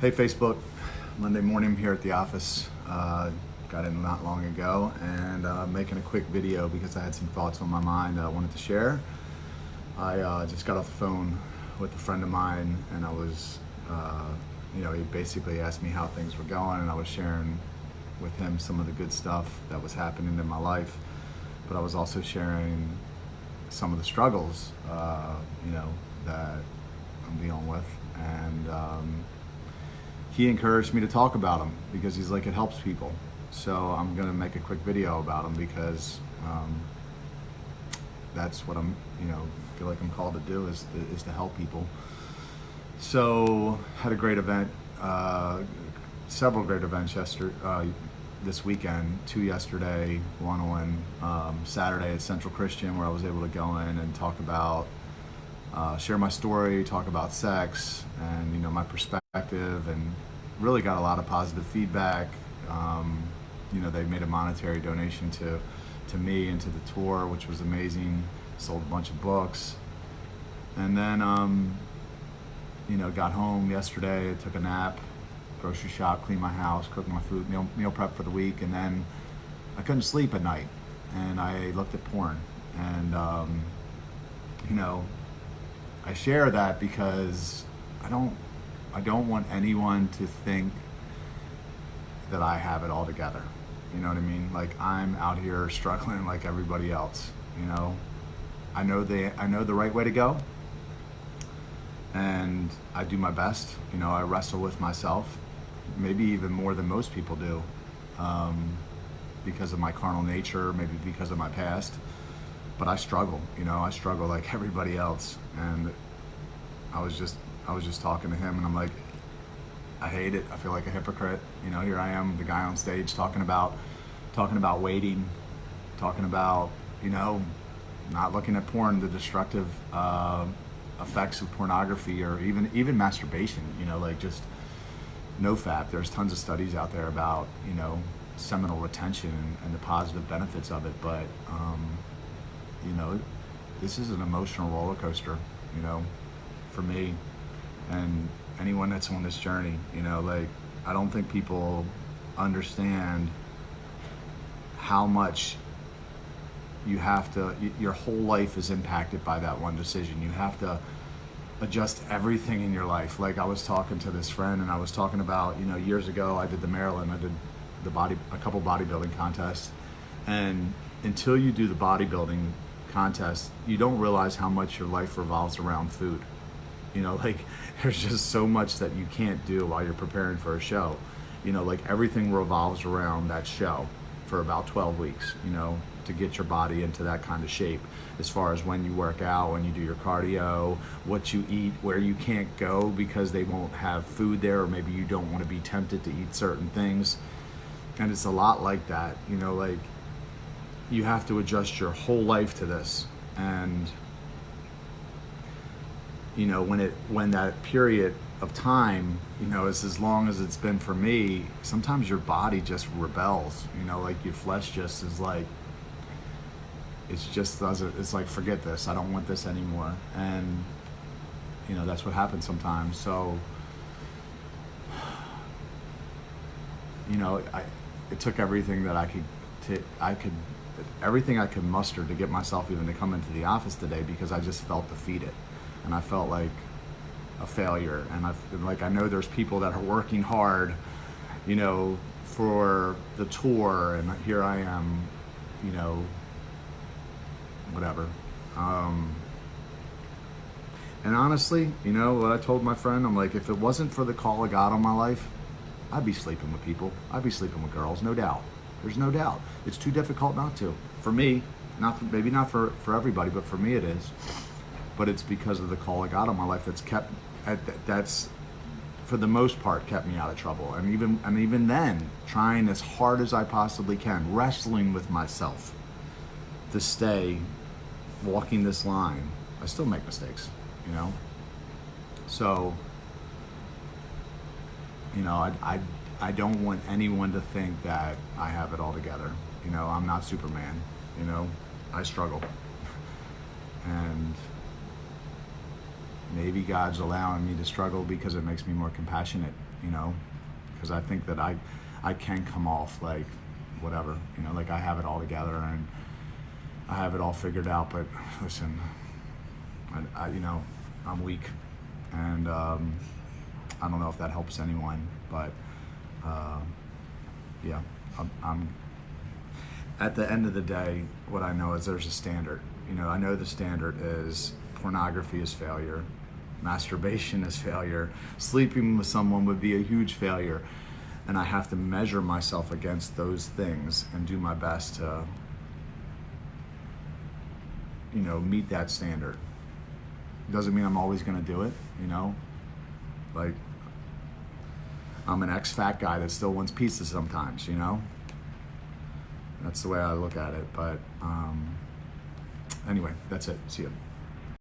Hey Facebook, Monday morning here at the office. Got in not long ago and making a quick video because I had some thoughts on my mind that I wanted to share. I just got off the phone with a friend of mine and I was, he basically asked me how things were going and I was sharing with him some of the good stuff that was happening in my life, but I was also sharing some of the struggles, that I'm dealing with. And he encouraged me to talk about them because he's like, it helps people. So I'm gonna make a quick video about them because that's what I'm, feel like I'm called to do is to help people. So had a great event, several great events this weekend, 2 yesterday, one on Saturday at Central Christian, where I was able to go in and talk about, share my story, talk about sex and, my perspective, and really got a lot of positive feedback. They made a monetary donation to me and to the tour, which was amazing. Sold a bunch of books. And then, got home yesterday, took a nap, grocery shop, cleaned my house, cooked my food, meal prep for the week, and then I couldn't sleep at night. And I looked at porn. And, I share that because I don't want anyone to think that I have it all together. You know what I mean? Like, I'm out here struggling like everybody else. I know the right way to go, and I do my best. I wrestle with myself, maybe even more than most people do, because of my carnal nature, maybe because of my past. But I struggle. I struggle like everybody else. And I was just talking to him, and I'm like, I hate it. I feel like a hypocrite. Here I am, the guy on stage talking about waiting, talking about, not looking at porn, the destructive effects of pornography, or even masturbation. Like just NoFap. There's tons of studies out there about, seminal retention and the positive benefits of it. But this is an emotional roller coaster, for me and anyone that's on this journey. Like, I don't think people understand how much your whole life is impacted by that one decision. You have to adjust everything in your life. Like, I was talking to this friend and I was talking about, years ago I did I did a couple bodybuilding contests, and until you do the bodybuilding contest, you don't realize how much your life revolves around food. Like, there's just so much that you can't do while you're preparing for a show. Like, everything revolves around that show for about 12 weeks, to get your body into that kind of shape, as far as when you work out, when you do your cardio, what you eat, where you can't go because they won't have food there, or maybe you don't want to be tempted to eat certain things. And it's a lot like that, like, you have to adjust your whole life to this. And when that period of time, is as long as it's been for me, sometimes your body just rebels. Like, your flesh just is like, it's like, forget this, I don't want this anymore. And that's what happens sometimes. So it took everything that everything I could muster to get myself even to come into the office today, because I just felt defeated and I felt like a failure. And I know there's people that are working hard, for the tour, and here I am, whatever. And honestly, what I told my friend, I'm like, if it wasn't for the call of God on my life, I'd be sleeping with people. I'd be sleeping with girls, no doubt. There's no doubt. It's too difficult not to. For me, maybe not for everybody, but for me it is. But it's because of the call of God on my life that's for the most part kept me out of trouble. And even then, trying as hard as I possibly can, wrestling with myself to stay walking this line. I still make mistakes, So, I don't want anyone to think that I have it all together. I'm not Superman. I struggle. And maybe God's allowing me to struggle because it makes me more compassionate, you know, because I think that I can come off like whatever, you know, like I have it all together and I have it all figured out. But listen, I you know, I'm weak, and I don't know if that helps anyone, but yeah, I'm at the end of the day, what I know is there's a standard. You know, I know the standard is pornography is failure, masturbation is failure, sleeping with someone would be a huge failure, and I have to measure myself against those things and do my best to, you know, meet that standard. Doesn't mean I'm always going to do it, you know, like I'm an ex-fat guy that still wants pizza sometimes, you know. That's the way I look at it. But anyway, that's it. See you.